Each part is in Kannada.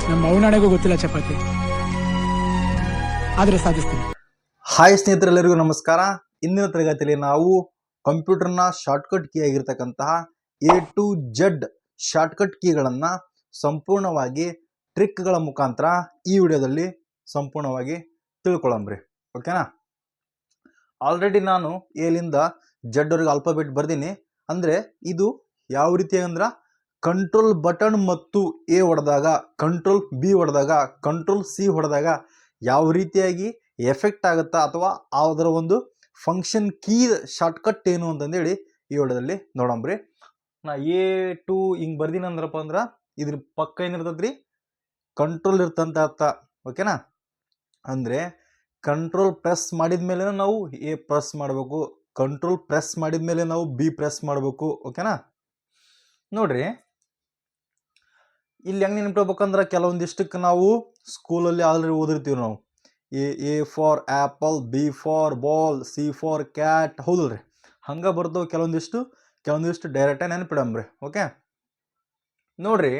ನಮ್ಮ ಅವನಾಣೆಗೂ ಗೊತ್ತಿಲ್ಲ ಚಪಾತಿ, ಆದ್ರೆ ಸಾಧಿಸ್ತೀನಿ. ಹಾಯ್ ಸ್ನೇಹಿತರೆಲ್ಲರಿಗೂ ನಮಸ್ಕಾರ. ಇಂದಿನ ತರಗತಿಯಲ್ಲಿ ನಾವು ಕಂಪ್ಯೂಟರ್ನ ಶಾರ್ಟ್ಕಟ್ ಕೀ ಆಗಿರ್ತಕ್ಕಂತಹ A to Z ಶಾರ್ಟ್ಕಟ್ ಕೀಗಳನ್ನು ಸಂಪೂರ್ಣವಾಗಿ ಟ್ರಿಕ್ಗಳ ಮುಖಾಂತರ ಈ ವಿಡಿಯೋದಲ್ಲಿ ಸಂಪೂರ್ಣವಾಗಿ ತಿಳ್ಕೊಳ್ಳಂಬ್ರಿ. ಓಕೆನಾ? ಆಲ್ರೆಡಿ ನಾನು ಎಲಿಂದ ಜಡ್ ವರೆಗೆ ಆಲ್ಫಾಬೆಟ್ ಬರ್ದೀನಿ. ಅಂದರೆ ಇದು ಯಾವ ರೀತಿ ಅಂದ್ರೆ ಕಂಟ್ರೋಲ್ ಬಟನ್ ಮತ್ತು ಎ ಹೊಡೆದಾಗ, ಕಂಟ್ರೋಲ್ ಬಿ ಹೊಡೆದಾಗ, ಕಂಟ್ರೋಲ್ ಸಿ ಹೊಡೆದಾಗ ಯಾವ ರೀತಿಯಾಗಿ ಎಫೆಕ್ಟ್ ಆಗುತ್ತಾ ಅಥವಾ ಅದರ ಒಂದು ಫಂಕ್ಷನ್ ಕೀ ಶಾರ್ಟ್ಕಟ್ ಏನು ಅಂತಂದೇಳಿ ಈ ವಿಡಿಯೋದಲ್ಲಿ ನೋಡಂಬ್ರಿ. ನಾ A2 ಹಿಂಗೆ ಬರ್ದೀನಿ ಅಂದ್ರಪ್ಪ ಅಂದ್ರೆ ಇದ್ರ ಪಕ್ಕ ಏನಿರ್ತದ್ರಿ, ಕಂಟ್ರೋಲ್ ಇರ್ತಂತ ಅರ್ಥ. ಓಕೆನಾ? ಅಂದರೆ ಕಂಟ್ರೋಲ್ ಪ್ರೆಸ್ ಮಾಡಿದ ಮೇಲೆ ನಾವು ಎ ಪ್ರೆಸ್ ಮಾಡಬೇಕು, ಕಂಟ್ರೋಲ್ ಪ್ರೆಸ್ ಮಾಡಿದ ಮೇಲೆ ನಾವು ಬಿ ಪ್ರೆಸ್ ಮಾಡಬೇಕು. ಓಕೆನಾ? ನೋಡ್ರಿ, ಇಲ್ಲಿ ಹೆಂಗೆ ನೆನ್ಪಿಡ್ಬೇಕಂದ್ರೆ ಕೆಲವೊಂದಿಷ್ಟಕ್ಕೆ ನಾವು ಸ್ಕೂಲಲ್ಲಿ ಆಲ್ರೆಡಿ ಓದಿರ್ತೀವಿ ನಾವು. A for apple, B for ball, C for cat, ಹೌದಲ್ರಿ? ಹಂಗೆ ಬರ್ತವೆ ಕೆಲವೊಂದಿಷ್ಟು ಡೈರೆಕ್ಟಾಗಿ ನೆನ್ಪಿಡಂಬ್ರಿ. ಓಕೆ, ನೋಡ್ರಿ,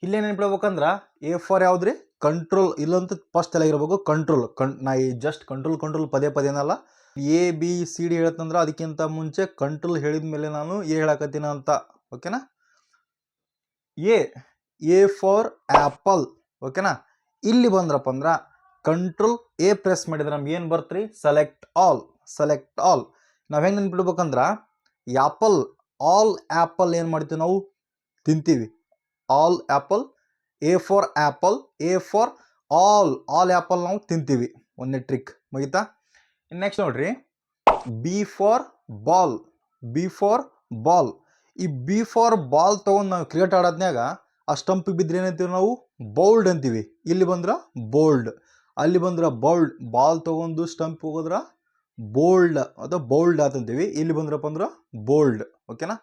ಇಲ್ಲೇ ನೆನ್ಪಿಡ್ಬೇಕಂದ್ರೆ ಎ ಫಾರ್ ಯಾವ್ದ್ರಿ? ಕಂಟ್ರೋಲ್. ಇಲ್ಲಂತ ಫಸ್ಟ್ ಎಲ್ಲ ಇರಬೇಕು ಕಂಟ್ರೋಲ್. ನಾ ಜಸ್ಟ್ ಕಂಟ್ರೋಲ್ ಪದೇ ಏನಲ್ಲ. ABCD ಹೇಳತ್ತಂದ್ರೆ ಅದಕ್ಕಿಂತ ಮುಂಚೆ ಕಂಟ್ರೋಲ್ ಹೇಳಿದ ಮೇಲೆ ನಾನು ಎ ಹೇಳಕತ್ತೀನ ಅಂತ. ಓಕೆನಾ? A for apple. ಓಕೆನಾ? ಇಲ್ಲಿ ಬಂದ್ರಪ್ಪ ಅಂದ್ರೆ ಕಂಟ್ರೋಲ್ ಎ ಪ್ರೆಸ್ ಮಾಡಿದ್ರೆ ನಮ್ಗೆ ಏನು ಬರ್ತ್ರಿ? Select all. ನಾವು ಹೆಂಗೆ ನೆನ್ಪಿಡ್ಬೇಕಂದ್ರೆ ಆ್ಯಪಲ್, ಆಲ್ ಆ್ಯಪಲ್ ಏನು ಮಾಡ್ತೀವಿ ನಾವು? ತಿಂತೀವಿ. All apple. A for apple, A for all apple ನಾವು ತಿಂತೀವಿ. ಒಂದೇ ಟ್ರಿಕ್ ಮುಗಿತಾ? ನೆಕ್ಸ್ಟ್ ನೋಡ್ರಿ, ಬಿ ಫಾರ್ ಬಾಲ್. ಈ ಬಿ ಫಾರ್ ಬಾಲ್ ತೊಗೊಂಡು ನಾವು ಕ್ರಿಕೆಟ್ ಆಡೋದ್ನಾಗ ಆ ಸ್ಟಂಪಿಗೆ ಬಿದ್ದರೆ ಏನಂತೀವಿ ನಾವು? ಬೌಲ್ಡ್ ಅಂತೀವಿ. ಇಲ್ಲಿ ಬಂದ್ರೆ ಬೋಲ್ಡ್, ಅಲ್ಲಿ ಬಂದ್ರೆ ಬೌಲ್ಡ್. ಬಾಲ್ ತೊಗೊಂಡು ಸ್ಟಂಪ್ ಹೋಗೋದ್ರ ಬೋಲ್ಡ್ ಅಥವಾ ಬೌಲ್ಡ್ ಅಂತಂತೀವಿ. ಇಲ್ಲಿ ಬಂದ್ರಪ್ಪ ಅಂದ್ರೆ ಬೋಲ್ಡ್. ಓಕೆನಾ?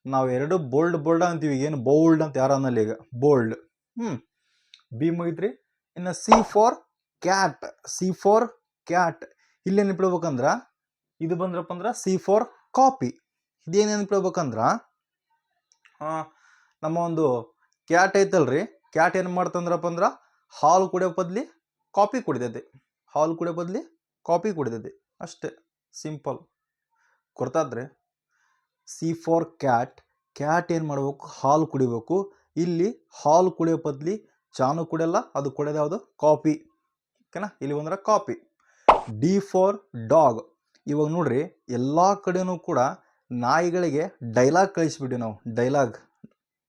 ನಾವು ಎರಡು ಬೋಲ್ಡ್ ಅಂತೀವಿ. ಏನು ಬೌಲ್ಡ್ ಅಂತ ಯಾರು ಅನ್ನಲ್ಲ ಈಗ, ಬೋಲ್ಡ್. ಬಿ ಮುಗಿತ್ರಿ. ಇನ್ನು ಸಿ ಫಾರ್ ಕ್ಯಾಟ್. ಇಲ್ಲಿ ನೆನ್ಪಿಡ್ಬೇಕಂದ್ರೆ ಇದು ಬಂದ್ರಪ್ಪ ಅಂದ್ರೆ ಸಿ ಫಾರ್ ಕಾಪಿ. ಇದೇನು ನೆನ್ಪಿಡ್ಬೇಕಂದ್ರೆ ನಮ್ಮ ಒಂದು ಕ್ಯಾಟ್ ಐತಲ್ರಿ, ಕ್ಯಾಟ್ ಏನು ಮಾಡ್ತಂದ್ರಪ್ಪ ಅಂದ್ರೆ ಹಾಲು ಕುಡಿಯೋ ಬದಲಿ ಕಾಫಿ ಕುಡಿತೈತಿ. ಅಷ್ಟೇ, ಸಿಂಪಲ್. ಗೊತ್ತಾದ್ರೆ ಸಿ ಫಾರ್ ಕ್ಯಾಟ್ ಏನು ಮಾಡಬೇಕು? ಹಾಲು ಕುಡಿಬೇಕು. ಇಲ್ಲಿ ಹಾಲು ಕುಡಿಯೋ ಬದಲಿ ಚಾನು ಕುಡಿಯಲ್ಲ, ಅದು ಕುಡಿಯೋದು ಯಾವುದು? ಕಾಫಿ. ಓಕೆನಾ? ಇಲ್ಲಿ ಬಂದ್ರೆ ಕಾಫಿ. D for dog. ಇವಾಗ ನೋಡ್ರಿ, ಎಲ್ಲ ಕಡೆನೂ ಕೂಡ ನಾಯಿಗಳಿಗೆ ಡೈಲಾಗ್ ಕಳಿಸ್ಬಿಟ್ಟು ನಾವು, ಡೈಲಾಗ್.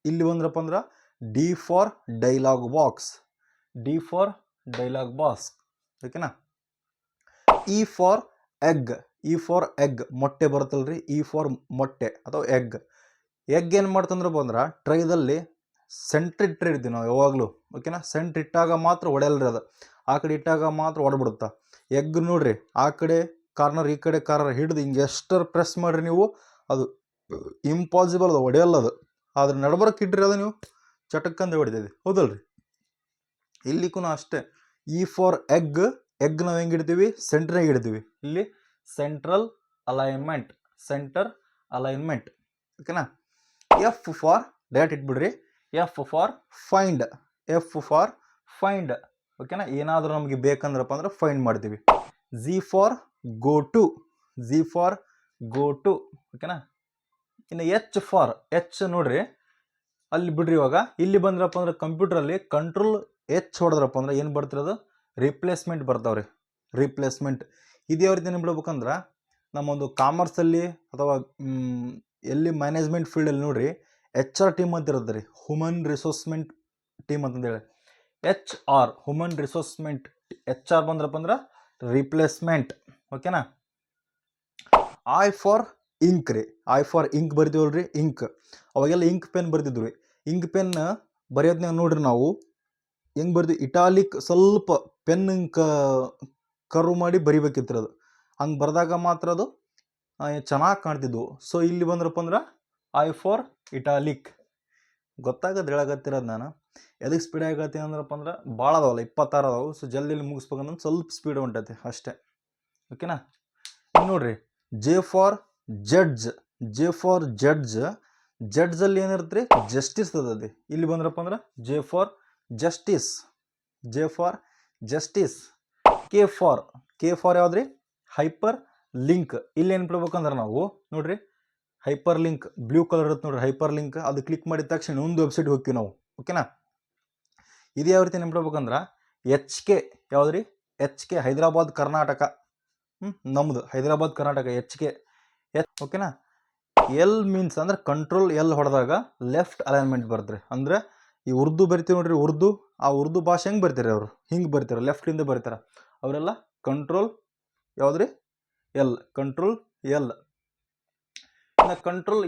ಇಲ್ಲಿ ಬಂದ್ರಪ್ಪ ಅಂದ್ರೆ ಡಿ ಫಾರ್ ಡೈಲಾಗ್ ಬಾಕ್ಸ್. ಓಕೆನಾ? E for egg. ಮೊಟ್ಟೆ ಬರುತ್ತಲ್ರಿ, ಇ ಫಾರ್ ಮೊಟ್ಟೆ ಅಥವಾ ಎಗ್ ಏನು ಮಾಡ್ತಂದ್ರಪ್ಪ ಅಂದ್ರೆ ಟ್ರೈದಲ್ಲಿ ಸೆಂಟ್ರ್ ಇಟ್ಟಿರ್ತೀವಿ ನಾವು ಯಾವಾಗಲೂ. ಓಕೆನಾ? ಸೆಂಟ್ರ್ ಇಟ್ಟಾಗ ಮಾತ್ರ ಹೊಡೆಯಲ್ರಿ ಅದು, ಆ ಕಡೆ ಇಟ್ಟಾಗ ಮಾತ್ರ ಹೊಡೆಬಿಡುತ್ತಾ. ಎಗ್ ನೋಡ್ರಿ, ಆ ಕಡೆ ಕಾರ್ನರ್ ಈ ಕಡೆ ಕಾರ್ನರ್ ಹಿಡಿದು ಹಿಂಗೆ ಎಷ್ಟರ ಪ್ರೆಸ್ ಮಾಡಿರಿ ನೀವು, ಅದು ಇಂಪಾಸಿಬಲ್, ಅದು ಹೊಡೆಯಲ್ಲ ಅದು. ಆದ್ರೆ ನಡ್ಬರಕ್ಕೆ ಇಟ್ರಿ ಅದು ನೀವು ಚಟಕ್ಕಂದು ಹೊಡಿತೈತಿ, ಹೌದಲ್ರಿ? ಇಲ್ಲಿಗೂ ಅಷ್ಟೇ. ಇ ಫಾರ್ ಎಗ್ ನಾವು ಹೆಂಗೆ ಇಡ್ತೀವಿ? ಸೆಂಟ್ರಾಗ ಇಡ್ತೀವಿ. ಇಲ್ಲಿ ಸೆಂಟರ್ ಅಲೈನ್ಮೆಂಟ್. ಓಕೆನಾ? ಎಫ್ ಫಾರ್ ಡೈರೆಕ್ಟ್ ಇಟ್ಬಿಡ್ರಿ. F for find. ಓಕೆನಾ? ಏನಾದರೂ ನಮಗೆ ಬೇಕಂದ್ರಪ್ಪ ಅಂದ್ರೆ ಫೈಂಡ್ ಮಾಡ್ತೀವಿ. G for go to. ಓಕೆನಾ? ಇನ್ನು ಎಚ್ ನೋಡ್ರಿ, ಅಲ್ಲಿ ಬಿಡ್ರಿ. ಇವಾಗ ಇಲ್ಲಿ ಬಂದ್ರಪ್ಪ ಅಂದ್ರೆ ಕಂಪ್ಯೂಟ್ರಲ್ಲಿ ಕಂಟ್ರೋಲ್ ಎಚ್ ಹೊಡೆದ್ರಪ್ಪ ಅಂದ್ರೆ ಏನು ಬರ್ತಿರೋದು? ರಿಪ್ಲೇಸ್ಮೆಂಟ್ ಬರ್ತಾವ್ರಿ. ಇದು ಯಾವ ರೀತಿ ಬಿಡ್ಬೇಕಂದ್ರೆ ನಮ್ಮೊಂದು ಕಾಮರ್ಸಲ್ಲಿ ಅಥವಾ ಎಲ್ಲಿ ಮ್ಯಾನೇಜ್ಮೆಂಟ್ ಫೀಲ್ಡಲ್ಲಿ ನೋಡ್ರಿ, HR ಟೀಮ್ ಅಂತ ಇರುತ್ತೆ ರೀ, ಹ್ಯೂಮನ್ ರಿಸೋರ್ಸ್ಮೆಂಟ್ ಟೀಮ್ ಅಂತಂದೇಳಿ. HR human resourcement. HR ಬಂದ್ರಪ್ಪ ಅಂದ್ರೆ ರಿಪ್ಲೇಸ್ಮೆಂಟ್. ಓಕೆನಾ? ಐ ಫಾರ್ ಇಂಕ್ ಬರ್ತೀವಲ್ರಿ, ಇಂಕ್. ಅವಾಗೆಲ್ಲ ಇಂಕ್ ಪೆನ್ ಬರ್ತಿದ್ವಿ. ಇಂಕ್ ಪೆನ್ ಬರೆಯೋದ್ನಾಗ ನೋಡ್ರಿ ನಾವು ಹೆಂಗೆ ಬರ್ತೀವಿ? ಇಟಾಲಿಕ್ ಸ್ವಲ್ಪ ಪೆನ್ ಕರ್ವ್ ಮಾಡಿ ಬರಿಬೇಕಿತ್ತು. ಹಂಗೆ ಬರೆದಾಗ ಮಾತ್ರ ಅದು ಚೆನ್ನಾಗಿ ಕಾಣ್ತಿದ್ವು. ಸೊ ಇಲ್ಲಿ ಬಂದ್ರಪ್ಪ ಅಂದ್ರೆ ಐ ಫಾರ್ ಇಟಾಲಿಕ್. ಗೊತ್ತಾಗತ್ತೆ ಹೇಳಕತ್ತಿರೋದು ನಾನು. ಎದಕ್ಕೆ ಸ್ಪೀಡ್ ಆಗತ್ತೀನಿ ಅಂದ್ರಪ್ಪ ಅಂದ್ರೆ ಭಾಳ ಅದಾವಲ್ಲ, 26 ಅದಾವು. ಸೊ ಜಲ್ದಿ ಮುಗಿಸ್ಬೇಕಂದ್ರೆ ಸ್ವಲ್ಪ ಸ್ಪೀಡ್ ಹೊಂಟೈತಿ ಅಷ್ಟೇ. ಓಕೆನಾ? ನೋಡ್ರಿ, ಜೆ ಫಾರ್ ಜಡ್ಜ್. ಜಡ್ಜಲ್ಲಿ ಏನಿರುತ್ತೆ ರೀ? ಜಸ್ಟಿಸ್ ಅದ. ಇಲ್ಲಿ ಬಂದ್ರಪ್ಪ ಅಂದ್ರೆ J for justice, J for justice. K for ಯಾವ್ದ್ರಿ? Hyperlink. ಇಲ್ಲಿ ಏನ್ಬಿಡ್ಬೇಕಂದ್ರೆ ನಾವು ನೋಡ್ರಿ, ಹೈಪರ್ ಲಿಂಕ್ ಬ್ಲೂ ಕಲರ್ ಇರುತ್ತೆ ನೋಡ್ರಿ, ಹೈಪರ್ ಲಿಂಕ್. ಅದು ಕ್ಲಿಕ್ ಮಾಡಿದ ತಕ್ಷಣ ಒಂದು ವೆಬ್ಸೈಟ್ ಹೋಗ್ತೀವಿ ನಾವು. ಓಕೆನಾ? ಇದು ಯಾವ ರೀತಿ ನೆನ್ಪಿಡ್ಬೇಕಂದ್ರೆ HK ಯಾವ್ದ್ರಿ? HK ಹೈದರಾಬಾದ್ ಕರ್ನಾಟಕ. ನಮ್ದು ಹೈದರಾಬಾದ್ ಕರ್ನಾಟಕ HK. ಓಕೆನಾ? ಎಲ್ ಮೀನ್ಸ್ ಅಂದ್ರೆ ಕಂಟ್ರೋಲ್ ಎಲ್ ಹೊಡೆದಾಗ ಲೆಫ್ಟ್ ಅಲೈನ್ಮೆಂಟ್ ಬರ್ತಾರೆ. ಅಂದ್ರೆ ಈ ಉರ್ದು ಬರಿತೀವಿ ನೋಡ್ರಿ, ಉರ್ದು, ಆ ಉರ್ದು ಭಾಷೆ ಹೆಂಗೆ ಬರ್ತಾರೆ ಅವರು? ಹಿಂಗೆ ಬರ್ತಾರೆ, ಲೆಫ್ಟಿಂದ ಬರ್ತಾರೆ ಅವರೆಲ್ಲ. ಕಂಟ್ರೋಲ್ ಯಾವ್ದ್ರಿ? L, control L. Control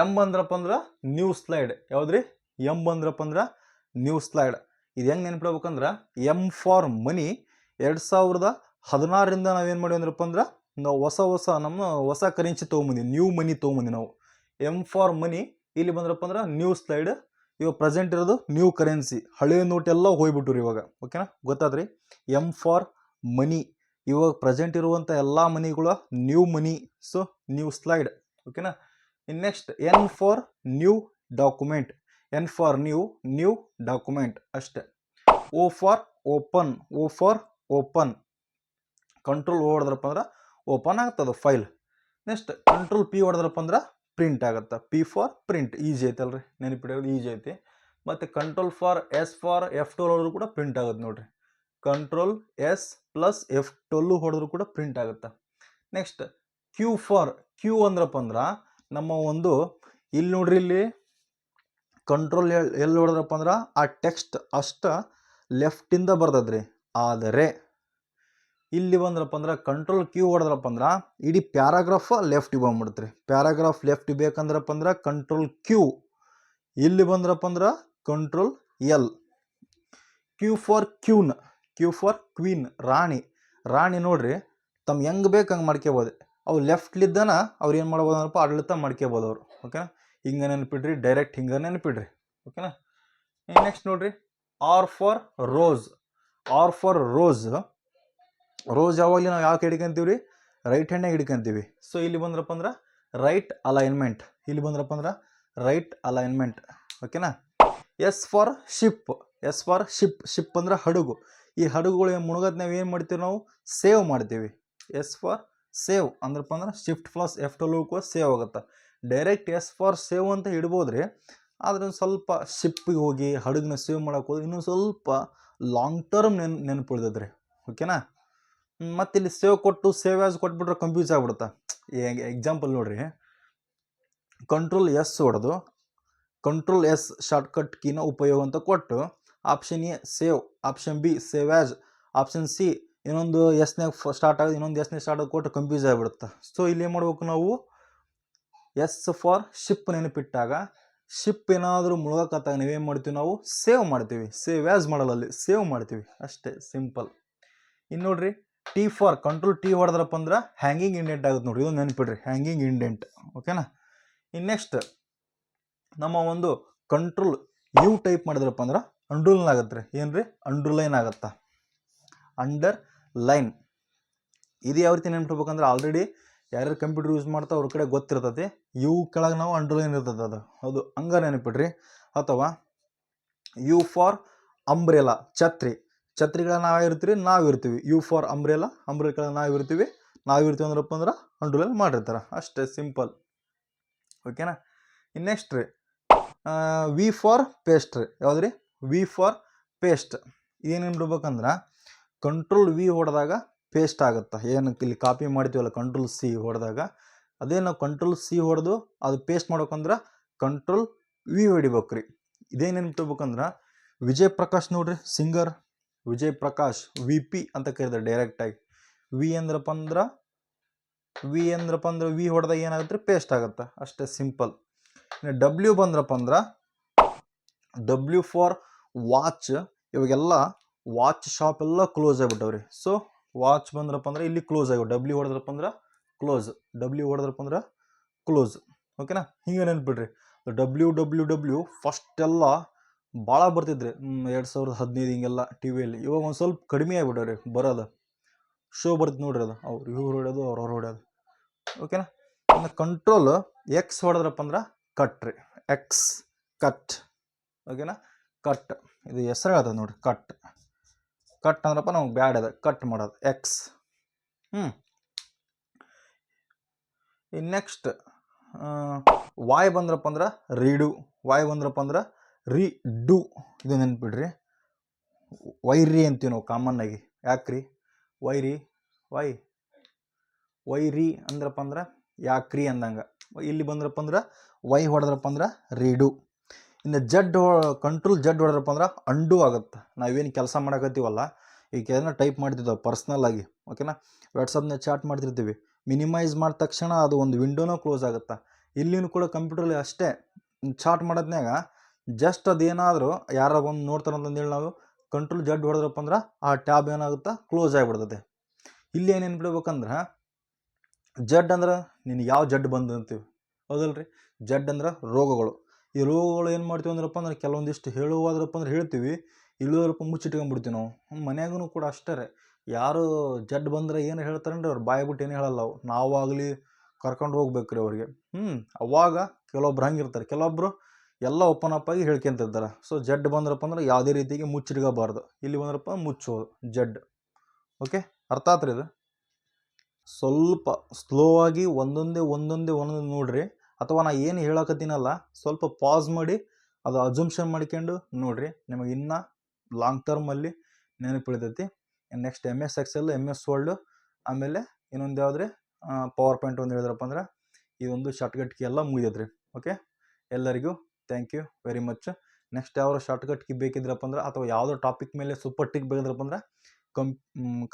M ಬಂದ್ರಪ್ಪ ಅಂದ್ರೆ ನ್ಯೂ ಸ್ಲೈಡ್. ಯಾವ್ದ್ರಿ? ಎಮ್ ಬಂದ್ರಪ್ಪ ಅಂದ್ರೆ ನ್ಯೂ ಸ್ಲೈಡ್. ಇದು ಹೆಂಗೆ ನೆನ್ಪಿಡ್ಬೇಕಂದ್ರೆ ಎಮ್ ಫಾರ್ ಮನಿ. 2016ರಿಂದ ನಾವೇನು ಮಾಡಿವಿ ಅಂದ್ರಪ್ಪ ಅಂದ್ರೆ ನಾವು ಹೊಸ ಕರೆನ್ಸಿ ತೊಗೊಂಬಂದಿ, ನ್ಯೂ ಮನಿ ತೊಗೊಂಬಂದಿ ನಾವು. M for money. ಇಲ್ಲಿ ಬಂದ್ರಪ್ಪ ಅಂದ್ರೆ ನ್ಯೂ ಸ್ಲೈಡ್. ಇವಾಗ ಪ್ರೆಸೆಂಟ್ ಇರೋದು ನ್ಯೂ ಕರೆನ್ಸಿ. ಹಳೆ ನೋಟ್ ಎಲ್ಲ ಹೋಗ್ಬಿಟ್ರು ಇವಾಗ. ಓಕೆನಾ? ಗೊತ್ತಾದ್ರಿ? M for money. ಇವಾಗ ಪ್ರೆಸೆಂಟ್ ಇರುವಂಥ ಎಲ್ಲ ಮನಿಗಳು new money. So new slide. ಓಕೆನಾ? In next N for new document. N for new document ಅಷ್ಟೆ. O for open. O for open. Control ಹೊಡೆದ್ರಪ್ಪ ಅಂದ್ರೆ ಓಪನ್ ಆಗ್ತದೆ ಫೈಲ್. ನೆಕ್ಸ್ಟ್ ಕಂಟ್ರೋಲ್ P ಹೊಡೆದ್ರಪ್ಪ ಅಂದ್ರೆ ಪ್ರಿಂಟ್ ಆಗುತ್ತೆ. P for print. ಈಜಿ ಐತಲ್ರಿ, ನೆನಪಿಡೋದು ಈಜಿ ಐತಿ. ಮತ್ತು control for S for F12 ಹೊಡೆದ್ರು ಕೂಡ ಪ್ರಿಂಟ್ ಆಗುತ್ತೆ ನೋಡ್ರಿ. ಕಂಟ್ರೋಲ್ S ಪ್ಲಸ್ F12 ಹೊಡೆದ್ರು ಕೂಡ ಪ್ರಿಂಟ್ ಆಗುತ್ತೆ. ನೆಕ್ಸ್ಟ್ ಕ್ಯೂ ಅಂದ್ರಪ್ಪ ಅಂದ್ರೆ ನಮ್ಮ ಒಂದು ಇಲ್ಲಿ ನೋಡ್ರಿ, ಇಲ್ಲಿ ಕಂಟ್ರೋಲ್ ಎಲ್ಲಿ ಹೊಡೆದ್ರಪ್ಪ ಅಂದ್ರೆ ಆ ಟೆಕ್ಸ್ಟ್ ಅಷ್ಟ ಲೆಫ್ಟಿಂದ ಬರ್ತದ್ರಿ. ಆದರೆ ಇಲ್ಲಿ ಬಂದ್ರಪ್ಪ ಅಂದ್ರೆ ಕಂಟ್ರೋಲ್ Q ಹೊಡೆದ್ರಪ್ಪ ಅಂದ್ರೆ ಇಡೀ ಪ್ಯಾರಾಗ್ರಾಫ್ ಲೆಫ್ಟಿಗೆ ಬಂದ್ಬಿಡ್ತ್ರಿ. ಪ್ಯಾರಾಗ್ರಾಫ್ ಲೆಫ್ಟ್ ಬೇಕಂದ್ರಪ್ಪ ಅಂದ್ರೆ ಕಂಟ್ರೋಲ್ Q. ಇಲ್ಲಿ ಬಂದ್ರಪ್ಪ ಅಂದ್ರೆ control L. Q for queen. ರಾಣಿ ನೋಡ್ರಿ, ತಮ್ಮ ಹೆಂಗೆ ಬೇಕು ಹಂಗೆ ಮಾಡ್ಕೋಬೋದು. ಅವು ಲೆಫ್ಟ್ಲಿದ್ದಾನ ಅವ್ರು ಏನು ಮಾಡ್ಬೋದು ಅಂದ್ರಪ್ಪ, ಆಡಳಿತ ಮಾಡ್ಕೋಬೋದು ಅವರು. ಓಕೆನಾ? ಹಿಂಗೆ ನೆನಪಿಡ್ರಿ, ಡೈರೆಕ್ಟ್ ಹಿಂಗೆ ನೆನಪಿಡ್ರಿ. ಓಕೆನಾ? ನೆಕ್ಸ್ಟ್ ನೋಡ್ರಿ, ಆರ್ ಫಾರ್ ರೋಸ್. ರೋಸ್ ಯಾವಾಗಲಿ ನಾವು ಯಾಕೆ ಹಿಡ್ಕೊಂತೀವಿ ರೀ? ರೈಟ್ ಹ್ಯಾಂಡ್ನಾಗ ಹಿಡ್ಕೊಂತೀವಿ. ಸೊ ಇಲ್ಲಿ ಬಂದ್ರಪ್ಪ ಅಂದ್ರೆ ರೈಟ್ ಅಲೈನ್ಮೆಂಟ್. ಓಕೆನಾ? ಎಸ್ ಫಾರ್ ಶಿಪ್ ಅಂದ್ರೆ ಹಡಗು. ಈ ಹಡಗುಗಳು ಮುಳುಗತ್ ನಾವು ಏನು ಮಾಡ್ತೀವಿ? ನಾವು ಸೇವ್ ಮಾಡ್ತೀವಿ. ಎಸ್ ಫಾರ್ ಸೇವ್ ಅಂದ್ರಪ್ಪ ಅಂದ್ರೆ ಶಿಫ್ಟ್ ಪ್ಲಸ್ F12 ಕೂಡ ಸೇವ್ ಆಗುತ್ತೆ. ಡೈರೆಕ್ಟ್ ಎಸ್ ಫಾರ್ ಸೇವ್ ಅಂತ ಇಡ್ಬೋದ್ರಿ. ಆದ್ರೆ ಒಂದು ಸ್ವಲ್ಪ ಶಿಪ್ಪಿಗೆ ಹೋಗಿ ಹಡಗನ್ನ ಸೇವ್ ಮಾಡೋಕೆ ಹೋದ್ರೆ ಇನ್ನೊಂದು ಸ್ವಲ್ಪ ಲಾಂಗ್ ಟರ್ಮ್ ನೆನಪಿಡ್ತದ್ರಿ. ಓಕೆನಾ? ಮತ್ತು ಇಲ್ಲಿ ಸೇವ್ ಆ್ಯಸ್ ಕೊಟ್ಬಿಟ್ರೆ ಕನ್ಫ್ಯೂಸ್ ಆಗ್ಬಿಡುತ್ತೆ. ಎಕ್ಸಾಂಪಲ್ ನೋಡ್ರಿ, ಕಂಟ್ರೋಲ್ S ಹೊಡೆದು ಕಂಟ್ರೋಲ್ S ಶಾರ್ಟ್ಕಟ್ ಕೀನ ಉಪಯೋಗ ಅಂತ ಕೊಟ್ಟು option A save, option B save as, option C ಇನ್ನೊಂದು ಎಸ್ನಾಗ ಸ್ಟಾರ್ಟ್ ಆಗೋದು, ಇನ್ನೊಂದು ಎಸ್ನಾಗ ಸ್ಟಾರ್ಟ್ ಆಗಿ ಕೊಟ್ಟು ಕನ್ಫ್ಯೂಸ್ ಆಗಿಬಿಡುತ್ತೆ. ಸೊ ಇಲ್ಲಿ ಏನು ಮಾಡ್ಬೇಕು ನಾವು? ಎಸ್ ಫಾರ್ ಶಿಪ್ ನೆನಪಿಟ್ಟಾಗ ಶಿಪ್ ಏನಾದರೂ ಮುಳುಗಕತ್ತಾಗ ನೀವೇನು ಮಾಡ್ತೀವಿ? ನಾವು ಸೇವ್ ಮಾಡ್ತೀವಿ. ಸೇವ್ ಆ್ಯಸ್ ಮಾಡಲ್ಲ, ಅಲ್ಲಿ ಸೇವ್ ಮಾಡ್ತೀವಿ ಅಷ್ಟೇ, ಸಿಂಪಲ್. ಇನ್ನು ನೋಡ್ರಿ, ಕಂಟ್ರೋಲ್ T ಹೊಡೆದ್ರಪ್ಪ ಅಂದ್ರೆ ಹ್ಯಾಂಗಿಂಗ್ ಇಂಡೆಂಟ್ ಆಗುತ್ತೆ ನೋಡ್ರಿ. ಇದು ನೆನಪಿಡ್ರಿ, ಹ್ಯಾಂಗಿಂಗ್ ಇಂಡೆಂಟ್. ಓಕೆನಾ? ಇನ್ನು ನೆಕ್ಸ್ಟ್ ನಮ್ಮ ಒಂದು ಕಂಟ್ರೋಲ್ U ಟೈಪ್ ಮಾಡಿದ್ರಪ್ಪ ಅಂದ್ರೆ ಅಂಡರ್ಲೈನ್ ಆಗತ್ತೆ ರೀ. ಏನ್ರಿ? ಅಂಡರ್ಲೈನ್ ಆಗತ್ತಾ? Under line. ಇದು ಯಾವ ರೀತಿ ನೆನ್ಪಿಡ್ಬೇಕಂದ್ರೆ ಆಲ್ರೆಡಿ ಯಾರ್ಯಾರು ಕಂಪ್ಯೂಟರ್ ಯೂಸ್ ಮಾಡ್ತಾ ಅವ್ರ ಕಡೆ ಗೊತ್ತಿರ್ತೈತಿ. ಯು ಕೆಳಗೆ ನಾವು ಅಂಡರ್ಲೈನ್ ಇರ್ತದೆ, ಅದು ಹಂಗ ನೆನಪಿಡ್ರಿ. ಅಥವಾ ಯು ಫಾರ್ ಅಂಬ್ರೆಲಾ, ಛತ್ರಿಗಳ ನಾವಿರ್ತೀವಿ. ಯು ಫಾರ್ ಅಂಬ್ರೆಲಾ ನಾವಿರ್ತೀವಿ ಅಂದ್ರಪ್ಪ ಅಂದ್ರೆ ಅಂಡರ್ಲೈನ್ ಮಾಡಿರ್ತಾರೆ ಅಷ್ಟೇ, ಸಿಂಪಲ್. ಓಕೆನಾ? ಇನ್ನು ನೆಕ್ಸ್ಟ್ ರೀ, ವಿ ಫಾರ್ ಪೇಸ್ಟ್ ರೀ. ಯಾವ್ದು ರೀ? V for paste. ಏನೇನು ಬಿಡ್ಬೇಕಂದ್ರೆ ಕಂಟ್ರೋಲ್ V ಹೊಡೆದಾಗ ಪೇಸ್ಟ್ ಆಗುತ್ತೆ. ಏನು ಇಲ್ಲಿ ಕಾಪಿ ಮಾಡ್ತೀವಲ್ಲ ಕಂಟ್ರೋಲ್ C ಹೊಡೆದಾಗ, ಅದೇ ನಾವು ಕಂಟ್ರೋಲ್ C ಹೊಡೆದು ಅದು ಪೇಸ್ಟ್ ಮಾಡ್ಬೇಕಂದ್ರೆ ಕಂಟ್ರೋಲ್ V ಹೊಡಿಬೇಕು ರೀ. ಇದೇನೇನು ಬಿಡ್ಬೇಕಂದ್ರೆ ವಿಜಯ್ ಪ್ರಕಾಶ್ ನೋಡ್ರಿ, ಸಿಂಗರ್ ವಿಜಯ್ ಪ್ರಕಾಶ್ VP ಅಂತ ಕರೀತಾರೆ ಡೈರೆಕ್ಟಾಗಿ. ವಿ ಅಂದ್ರಪ್ಪ ಅಂದ್ರೆ ವಿ ಹೊಡೆದಾಗ ಏನಾಗುತ್ತೆ ರೀ? ಪೇಸ್ಟ್ ಆಗುತ್ತೆ ಅಷ್ಟೇ, ಸಿಂಪಲ್. W ಬಂದ್ರಪ್ಪ ಅಂದ್ರೆ W ಫಾರ್ ವಾಚ್. ಇವಾಗೆಲ್ಲ ವಾಚ್ ಶಾಪ್ ಎಲ್ಲ ಕ್ಲೋಸ್ ಆಗಿಬಿಟ್ಟವ್ರಿ. ಸೊ ವಾಚ್ ಬಂದ್ರಪ್ಪ ಅಂದ್ರೆ ಇಲ್ಲಿ ಕ್ಲೋಸ್ ಆಗಿಬಿಟ್ಟು W ಹೊಡೆದ್ರಪ್ಪ ಅಂದ್ರೆ ಕ್ಲೋಸ್. ಓಕೆನಾ? ಹಿಂಗೆ ನೆನ್ಪಿಡ್ರಿ. W ಫಸ್ಟ್ ಎಲ್ಲ ಭಾಳ ಬರ್ತಿದ್ರಿ 2015 ಹಿಂಗೆಲ್ಲ ಟಿವಿಯಲ್ಲಿ. ಇವಾಗ ಒಂದು ಸ್ವಲ್ಪ ಕಡಿಮೆ ಆಗಿಬಿಟ್ಟವ್ರಿ ಬರೋದು. ಶೋ ಬರ್ತಿತ್ತು ನೋಡ್ರಿ, ಅದು ಇವ್ರು ಹೊಡ್ಯೋದು ಅವ್ರು ಹೊಡ್ಯೋದು. ಓಕೆನಾ? ಇನ್ನು ಕಂಟ್ರೋಲ್ X ಹೊಡೆದ್ರಪ್ಪ ಅಂದ್ರೆ ಕಟ್ ರೀ. ಕಟ್. ಓಕೆನಾ? ಕಟ್. ಇದು ಹೆಸರು ಹೇಳ್ತದೆ ನೋಡಿ, ಕಟ್ ಅಂದ್ರಪ್ಪ ನಮ್ಗೆ ಬ್ಯಾಡ್ ಅದ, ಕಟ್ ಮಾಡೋದು ಎಕ್ಸ್. ಇನ್ನು ನೆಕ್ಸ್ಟ್ ವಾಯ್ ಬಂದ್ರಪ್ಪ ಅಂದ್ರೆ ರೀಡು, ವಾಯ್ ಬಂದ್ರಪ್ಪ ಅಂದ್ರೆ ರೀಡು. ಇದು ನೆನ್ಪಿಡ್ರಿ, ವೈರಿ ಅಂತೀವಿ ನಾವು ಕಾಮನ್ನಾಗಿ. ಯಾಕ್ರಿ ವೈರಿ ಅಂದ್ರಪ್ಪ ಅಂದ್ರೆ ಯಾಕ್ರಿ ಅಂದಂಗೆ. ಇಲ್ಲಿ ಬಂದ್ರಪ್ಪ ಅಂದ್ರೆ ವೈ ಹೊಡೆದ್ರಪ್ಪ ಅಂದ್ರೆ ರೀಡು. ಇನ್ನು ಕಂಟ್ರೋಲ್ ಜಡ್ ಹೊಡೆದ್ರಪ್ಪ ಅಂದ್ರೆ ಅಂಡು ಆಗುತ್ತೆ. ನಾವೇನು ಕೆಲಸ ಮಾಡಕತ್ತೀವಲ್ಲ, ಈಗ ಏನಾರ ಟೈಪ್ ಮಾಡ್ತಿದ್ದಾವೆ ಪರ್ಸ್ನಲ್ ಆಗಿ, ಓಕೆನಾ, ವಾಟ್ಸಪ್ನ ಚಾಟ್ ಮಾಡ್ತಿರ್ತೀವಿ, ಮಿನಿಮೈಸ್ ಮಾಡಿದ ತಕ್ಷಣ ಅದು ಒಂದು ವಿಂಡೋನೂ ಕ್ಲೋಸ್ ಆಗುತ್ತೆ. ಇಲ್ಲಿನೂ ಕೂಡ ಕಂಪ್ಯೂಟ್ರಲ್ಲಿ ಅಷ್ಟೇ, ಚಾಟ್ ಮಾಡೋದ್ನಾಗ ಜಸ್ಟ್ ಅದೇನಾದರೂ ಯಾರೋ ಒಂದು ನೋಡ್ತಾರಂತಂದೇಳಿ ನಾವು ಕಂಟ್ರೋಲ್ ಜಡ್ ಹೊಡೆದ್ರಪ್ಪ ಅಂದ್ರೆ ಆ ಟ್ಯಾಬ್ ಏನಾಗುತ್ತೆ, ಕ್ಲೋಸ್ ಆಗಿಬಿಡ್ತದೆ. ಇಲ್ಲಿ ಏನೇನು ಬಿಡ್ಬೇಕಂದ್ರೆ ಜಡ್ ಅಂದ್ರೆ ನಿನಗೆ ಯಾವ ಜಡ್ ಬಂದು ಅಂತೀವಿ, ಹೌದಲ್ರಿ. ಜಡ್ ಅಂದ್ರೆ ರೋಗಗಳು. ಈ ರೋಗಗಳು ಏನು ಮಾಡ್ತೀವಿ ಅಂದ್ರಪ್ಪ ಅಂದ್ರೆ ಕೆಲವೊಂದಿಷ್ಟು ಹೇಳುವಾದ್ರಪ್ಪ ಅಂದ್ರೆ ಹೇಳ್ತೀವಿ, ಇಳುವರಪ್ಪ ಮುಚ್ಚಿಟ್ಕೊಂಡ್ಬಿಡ್ತೀವಿ ನಾವು. ಮನ್ಯಾಗೂ ಕೂಡ ಅಷ್ಟೇ ರೀ, ಯಾರು ಜಡ್ ಬಂದರೆ ಏನು ಹೇಳ್ತಾರೇನ್ರಿ ಅವ್ರು, ಬಾಯಿ ಬಿಟ್ಟು ಏನು ಹೇಳಲ್ಲ. ನಾವಾಗಲಿ ಕರ್ಕೊಂಡು ಹೋಗ್ಬೇಕು ರೀ ಅವ್ರಿಗೆ. ಅವಾಗ ಕೆಲವೊಬ್ರು ಹಂಗಿರ್ತಾರೆ, ಕೆಲವೊಬ್ರು ಎಲ್ಲ ಓಪನ್ ಅಪ್ ಆಗಿ ಹೇಳ್ಕೊಂತಿರ್ತಾರೆ. ಸೊ ಜಡ್ ಬಂದ್ರಪ್ಪ ಅಂದ್ರೆ ಯಾವುದೇ ರೀತಿಗೆ ಮುಚ್ಚಿಟ್ಕೋಬಾರ್ದು. ಇಲ್ಲಿ ಬಂದ್ರಪ್ಪ ಮುಚ್ಚೋದು ಜಡ್. ಓಕೆ, ಅರ್ಥ ಆತ್ರಿ ಇದು. ಸ್ವಲ್ಪ ಸ್ಲೋ ಆಗಿ ಒಂದೊಂದೇ ನೋಡ್ರಿ, ಅಥವಾ ನಾ ಏನು ಹೇಳಕತ್ತೀನಲ್ಲ ಸ್ವಲ್ಪ ಪಾಸ್ ಮಾಡಿ ಅದು ಅಜುಮ್ಷನ್ ಮಾಡ್ಕೊಂಡು ನೋಡ್ರಿ, ನಿಮಗೆ ಇನ್ನೂ ಲಾಂಗ್ ಟರ್ಮಲ್ಲಿ ನೆನಪಿಳಿತೈತಿ. Next MS Excel, MS Word, ಆಮೇಲೆ ಇನ್ನೊಂದು ಯಾವುದ್ರಿ ಪವರ್ ಪಾಯಿಂಟ್ ಒಂದು ಹೇಳಿದ್ರಪ್ಪ ಅಂದ್ರೆ ಇದೊಂದು ಶಾರ್ಟ್ಕಟ್ ಕೀ ಎಲ್ಲ ಮುಗಿದೈತ್ರಿ. ಓಕೆ, ಎಲ್ಲರಿಗೂ thank you very much. Next ಯಾವ ಶಾರ್ಟ್ಕಟ್ ಕೀ ಬೇಕಿದ್ರಪ್ಪ ಅಂದ್ರೆ ಅಥವಾ ಯಾವುದೋ ಟಾಪಿಕ್ ಮೇಲೆ ಸೂಪರ್ ಟಿಕ್ ಬೇಕಿದ್ರಪ್ಪ ಅಂದ್ರೆ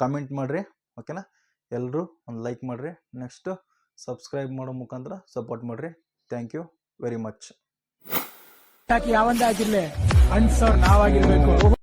ಕಮೆಂಟ್ ಮಾಡಿರಿ. ಓಕೆನಾ, ಎಲ್ಲರೂ ಒಂದು ಲೈಕ್ ಮಾಡಿರಿ, ನೆಕ್ಸ್ಟ್ ಸಬ್ಸ್ಕ್ರೈಬ್ ಮಾಡೋ ಮುಖಾಂತರ ಸಪೋರ್ಟ್ ಮಾಡಿರಿ. Thank you very much. ಯಾವಂದೇ ಆಗಿರಲಿ ಅನ್ಸರ್ ನಾವಾಗಿರ್ಬೇಕು.